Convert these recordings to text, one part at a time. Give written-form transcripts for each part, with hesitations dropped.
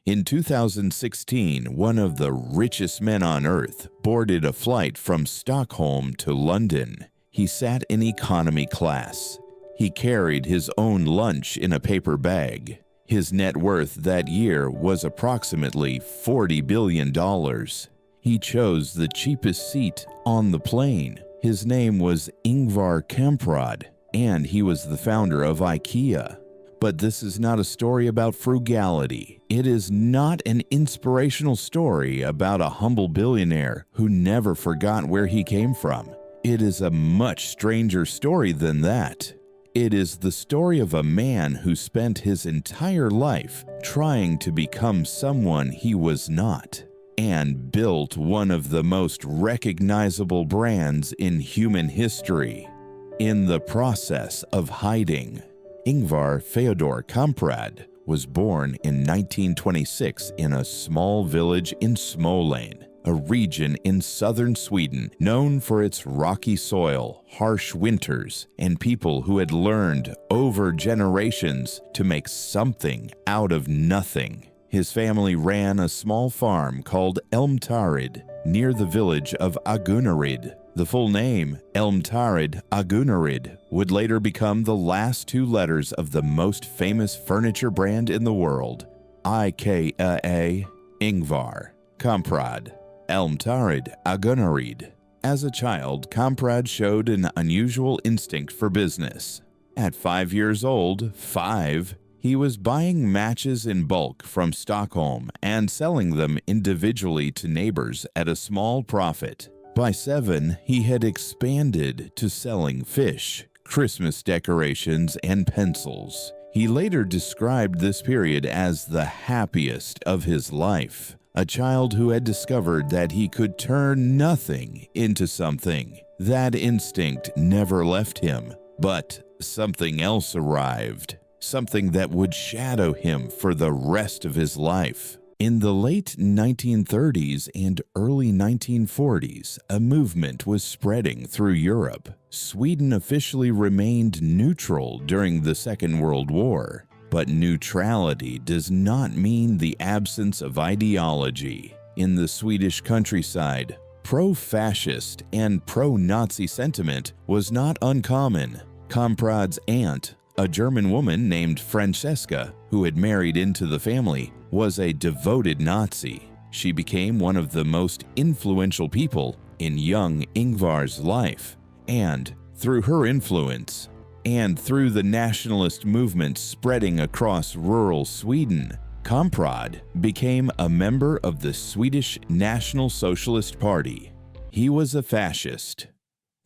In 2016, one of the richest men on earth boarded a flight from Stockholm to London. He sat in economy class. He carried his own lunch in a paper bag. His net worth that year was approximately $40 billion. He chose the cheapest seat on the plane. His name was Ingvar Kamprad, and he was the founder of IKEA. But this is not a story about frugality. It is not an inspirational story about a humble billionaire who never forgot where he came from. It is a much stranger story than that. It is the story of a man who spent his entire life trying to become someone he was not, and built one of the most recognizable brands in human history. In the process of hiding, Ingvar Fyodor Kamprad was born in 1926 in a small village in Småland, a region in southern Sweden known for its rocky soil, harsh winters, and people who had learned over generations to make something out of nothing. His family ran a small farm called Elmtarid near the village of Agunnaryd. The full name, Elmtarid Agunnaryd, would later become the last two letters of the most famous furniture brand in the world, IKEA. Ingvar Kamprad, Elmtarid Agunnaryd. As a child, Kamprad showed an unusual instinct for business. At 5 years old, he was buying matches in bulk from Stockholm and selling them individually to neighbors at a small profit. By 7, he had expanded to selling fish, Christmas decorations, and pencils. He later described this period as the happiest of his life, a child who had discovered that he could turn nothing into something. That instinct never left him, but something else arrived, something that would shadow him for the rest of his life. In the late 1930s and early 1940s, a movement was spreading through Europe. Sweden officially remained neutral during the Second World War, but neutrality does not mean the absence of ideology. In the Swedish countryside, pro-fascist and pro-Nazi sentiment was not uncommon. Kamprad's aunt, a German woman named Francesca, who had married into the family, was a devoted Nazi. She became one of the most influential people in young Ingvar's life, and through her influence, and through the nationalist movement spreading across rural Sweden, Kamprad became a member of the Swedish National Socialist Party. He was a fascist,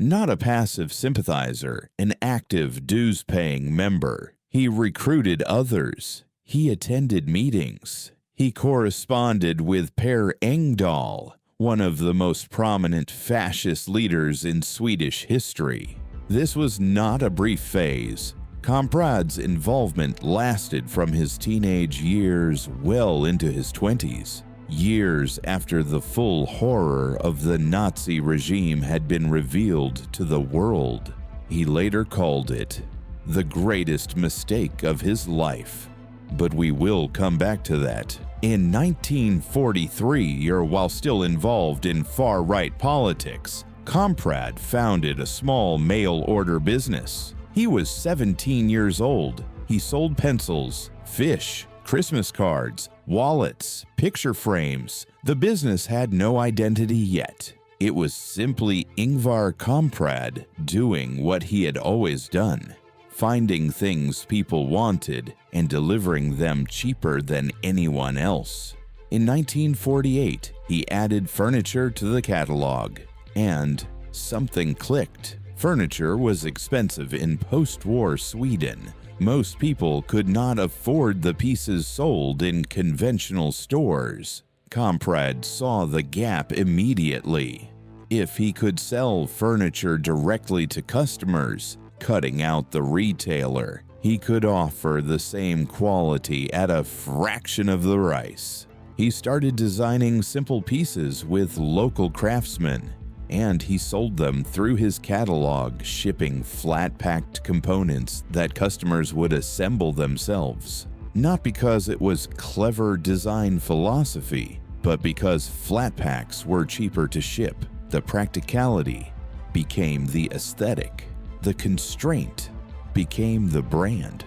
not a passive sympathizer, an active dues-paying member. He recruited others. He attended meetings. He corresponded with Per Engdahl, one of the most prominent fascist leaders in Swedish history. This was not a brief phase. Kamprad's involvement lasted from his teenage years well into his 20s, years after the full horror of the Nazi regime had been revealed to the world. He later called it the greatest mistake of his life. But we will come back to that. In 1943, or while still involved in far-right politics, Kamprad founded a small mail-order business. He was 17 years old. He sold pencils, fish, Christmas cards, wallets, picture frames. The business had no identity yet. It was simply Ingvar Kamprad doing what he had always done, finding things people wanted and delivering them cheaper than anyone else. In 1948, he added furniture to the catalog, and something clicked. Furniture was expensive in post-war Sweden. Most people could not afford the pieces sold in conventional stores. Kamprad saw the gap immediately. If he could sell furniture directly to customers, cutting out the retailer, he could offer the same quality at a fraction of the price. He started designing simple pieces with local craftsmen, and he sold them through his catalog, shipping flat-packed components that customers would assemble themselves. not because it was clever design philosophy, but because flat packs were cheaper to ship. The practicality became the aesthetic. The constraint became the brand.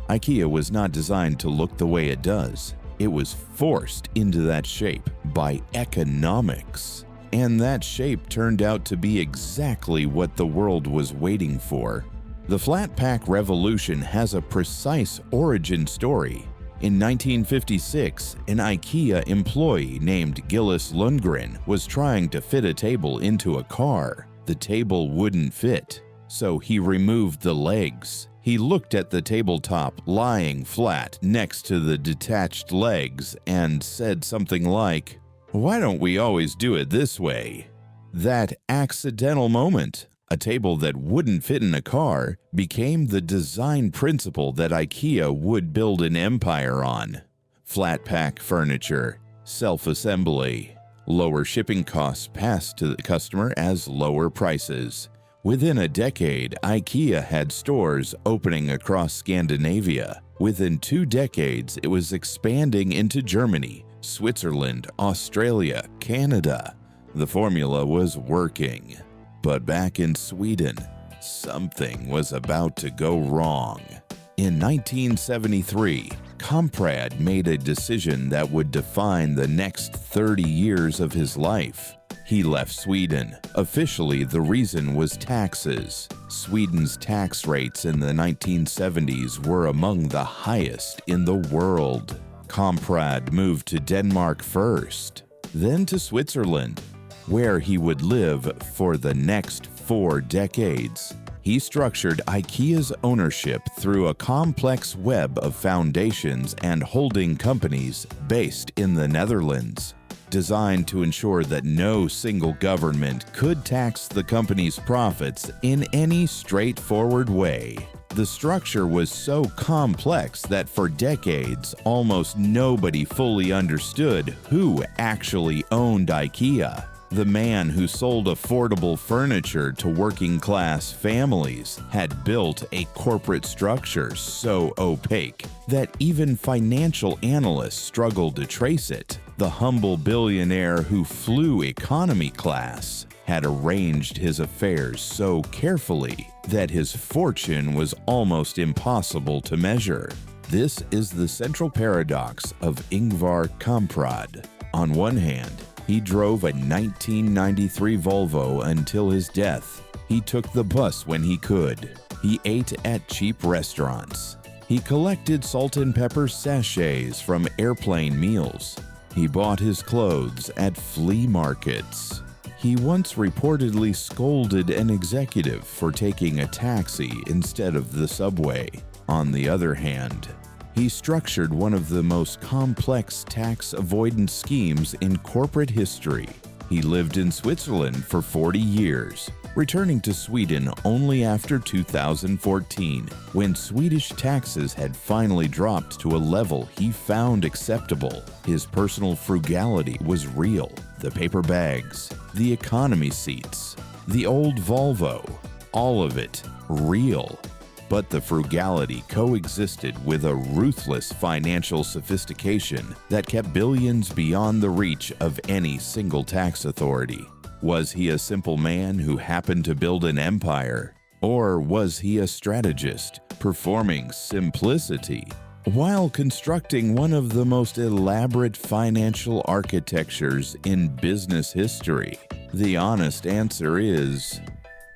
IKEA was not designed to look the way it does. It was forced into that shape by economics. And that shape turned out to be exactly what the world was waiting for. The flat pack revolution has a precise origin story. In 1956, an IKEA employee named Gillis Lundgren was trying to fit a table into a car. The table wouldn't fit, so he removed the legs. He looked at the tabletop lying flat next to the detached legs and said something like, "Why don't we always do it this way?" That accidental moment, a table that wouldn't fit in a car, became the design principle that IKEA would build an empire on. Flat pack furniture, self-assembly, lower shipping costs passed to the customer as lower prices. Within a decade, IKEA had stores opening across Scandinavia. Within 2 decades, it was expanding into Germany, Switzerland, Australia, Canada. The formula was working. But back in Sweden, something was about to go wrong. In 1973, Kamprad made a decision that would define the next 30 years of his life. He left Sweden. Officially, the reason was taxes. Sweden's tax rates in the 1970s were among the highest in the world. Kamprad moved to Denmark first, then to Switzerland, where he would live for the next 4 decades. He structured IKEA's ownership through a complex web of foundations and holding companies based in the Netherlands, designed to ensure that no single government could tax the company's profits in any straightforward way. The structure was so complex that for decades, almost nobody fully understood who actually owned IKEA. The man who sold affordable furniture to working-class families had built a corporate structure so opaque that even financial analysts struggled to trace it. The humble billionaire who flew economy class had arranged his affairs so carefully that his fortune was almost impossible to measure. This is the central paradox of Ingvar Kamprad. On one hand, he drove a 1993 Volvo until his death. He took the bus when he could. He ate at cheap restaurants. He collected salt and pepper sachets from airplane meals. He bought his clothes at flea markets. He once reportedly scolded an executive for taking a taxi instead of the subway. On the other hand, he structured one of the most complex tax avoidance schemes in corporate history. He lived in Switzerland for 40 years, returning to Sweden only after 2014, when Swedish taxes had finally dropped to a level he found acceptable. His personal frugality was real. The paper bags, the economy seats, the old Volvo, all of it real. But the frugality coexisted with a ruthless financial sophistication that kept billions beyond the reach of any single tax authority. Was he a simple man who happened to build an empire? Or was he a strategist performing simplicity while constructing one of the most elaborate financial architectures in business history? The honest answer is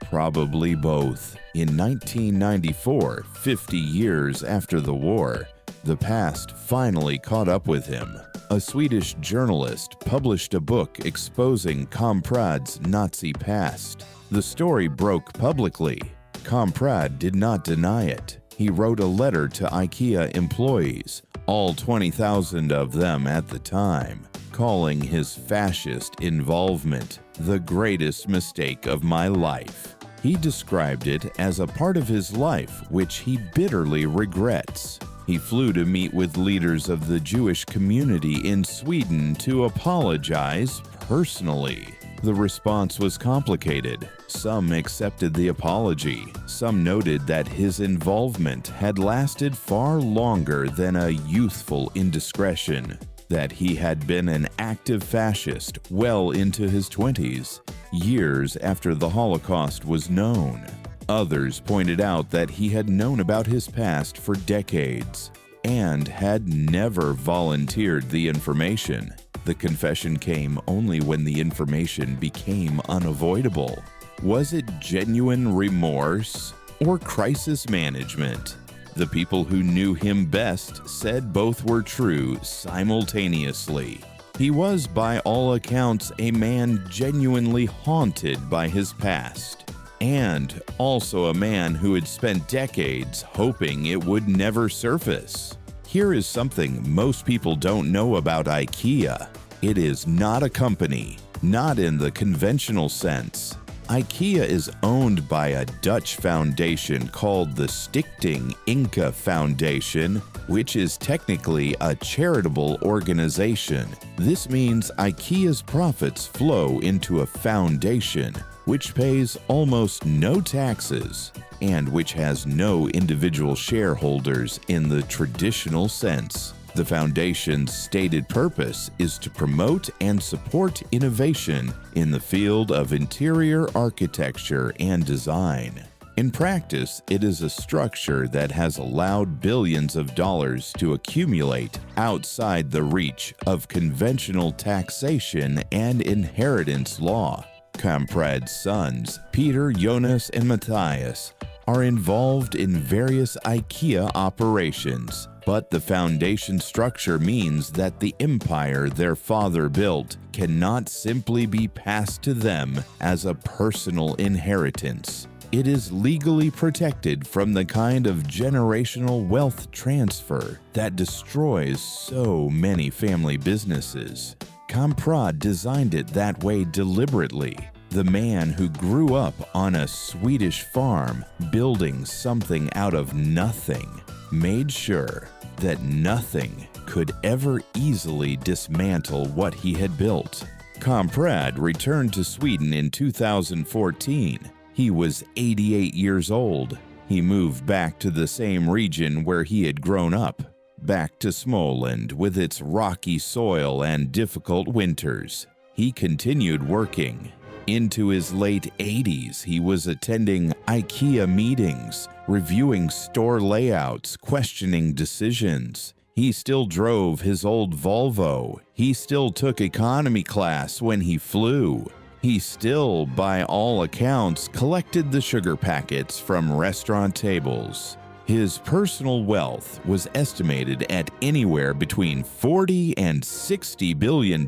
probably both. In 1994, 50 years after the war, the past finally caught up with him. A Swedish journalist published a book exposing Kamprad's Nazi past. The story broke publicly. Kamprad did not deny it. He wrote a letter to IKEA employees, all 20,000 of them at the time, calling his fascist involvement the greatest mistake of my life. He described it as a part of his life which he bitterly regrets. He flew to meet with leaders of the Jewish community in Sweden to apologize personally. The response was complicated. Some accepted the apology. Some noted that his involvement had lasted far longer than a youthful indiscretion, that he had been an active fascist well into his 20s, years after the Holocaust was known. Others pointed out that he had known about his past for decades and had never volunteered the information. The confession came only when the information became unavoidable. Was it genuine remorse or crisis management? The people who knew him best said both were true simultaneously. He was, by all accounts, a man genuinely haunted by his past, and also a man who had spent decades hoping it would never surface. Here is something most people don't know about IKEA. It is not a company, not in the conventional sense. IKEA is owned by a Dutch foundation called the Stichting Inca Foundation, which is technically a charitable organization. This means IKEA's profits flow into a foundation, which pays almost no taxes and which has no individual shareholders in the traditional sense. The foundation's stated purpose is to promote and support innovation in the field of interior architecture and design. In practice, it is a structure that has allowed billions of dollars to accumulate outside the reach of conventional taxation and inheritance law. Kamprad's sons, Peter, Jonas, and Matthias, are involved in various IKEA operations, but the foundation structure means that the empire their father built cannot simply be passed to them as a personal inheritance. It is legally protected from the kind of generational wealth transfer that destroys so many family businesses. Kamprad designed it that way deliberately. The man who grew up on a Swedish farm building something out of nothing made sure that nothing could ever easily dismantle what he had built. Kamprad returned to Sweden in 2014. He was 88 years old. He moved back to the same region where he had grown up, back to Småland with its rocky soil and difficult winters. He continued working. Into his late 80s, he was attending IKEA meetings, reviewing store layouts, questioning decisions. He still drove his old Volvo. He still took economy class when he flew. He still, by all accounts, collected the sugar packets from restaurant tables. His personal wealth was estimated at anywhere between $40 and $60 billion,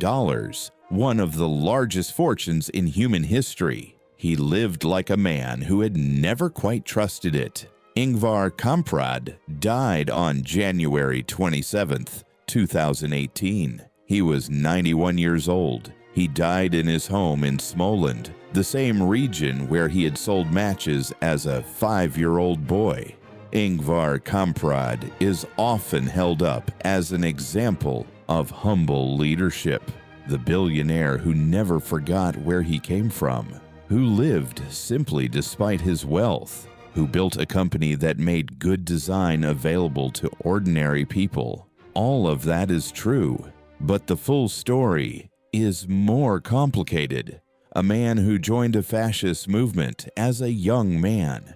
one of the largest fortunes in human history. He lived like a man who had never quite trusted it. Ingvar Kamprad died on January 27, 2018. He was 91 years old. He died in his home in Småland, the same region where he had sold matches as a 5-year-old boy. Ingvar Kamprad is often held up as an example of humble leadership. The billionaire who never forgot where he came from, who lived simply despite his wealth, who built a company that made good design available to ordinary people. All of that is true, but the full story is more complicated. A man who joined a fascist movement as a young man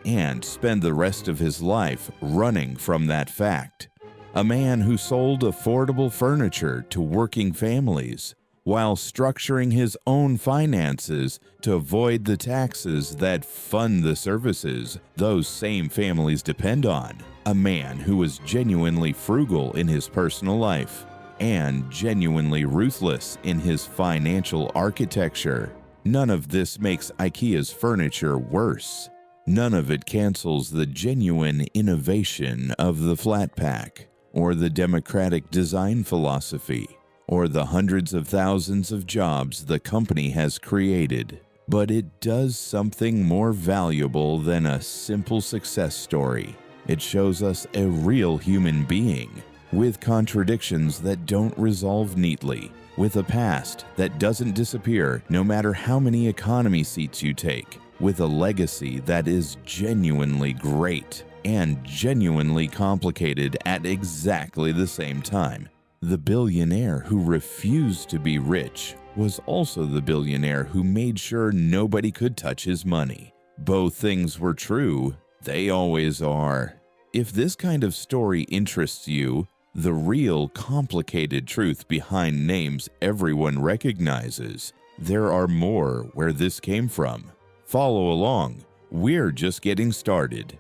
and spent the rest of his life running from that fact. A man who sold affordable furniture to working families while structuring his own finances to avoid the taxes that fund the services those same families depend on. A man who was genuinely frugal in his personal life and genuinely ruthless in his financial architecture. None of this makes IKEA's furniture worse. None of it cancels the genuine innovation of the flat pack, or the democratic design philosophy, or the hundreds of thousands of jobs the company has created. But it does something more valuable than a simple success story. It shows us a real human being, with contradictions that don't resolve neatly, with a past that doesn't disappear no matter how many economy seats you take, with a legacy that is genuinely great and genuinely complicated at exactly the same time. The billionaire who refused to be rich was also the billionaire who made sure nobody could touch his money. Both things were true. They always are. If this kind of story interests you, the real complicated truth behind names everyone recognizes, there are more where this came from. Follow along. We're just getting started.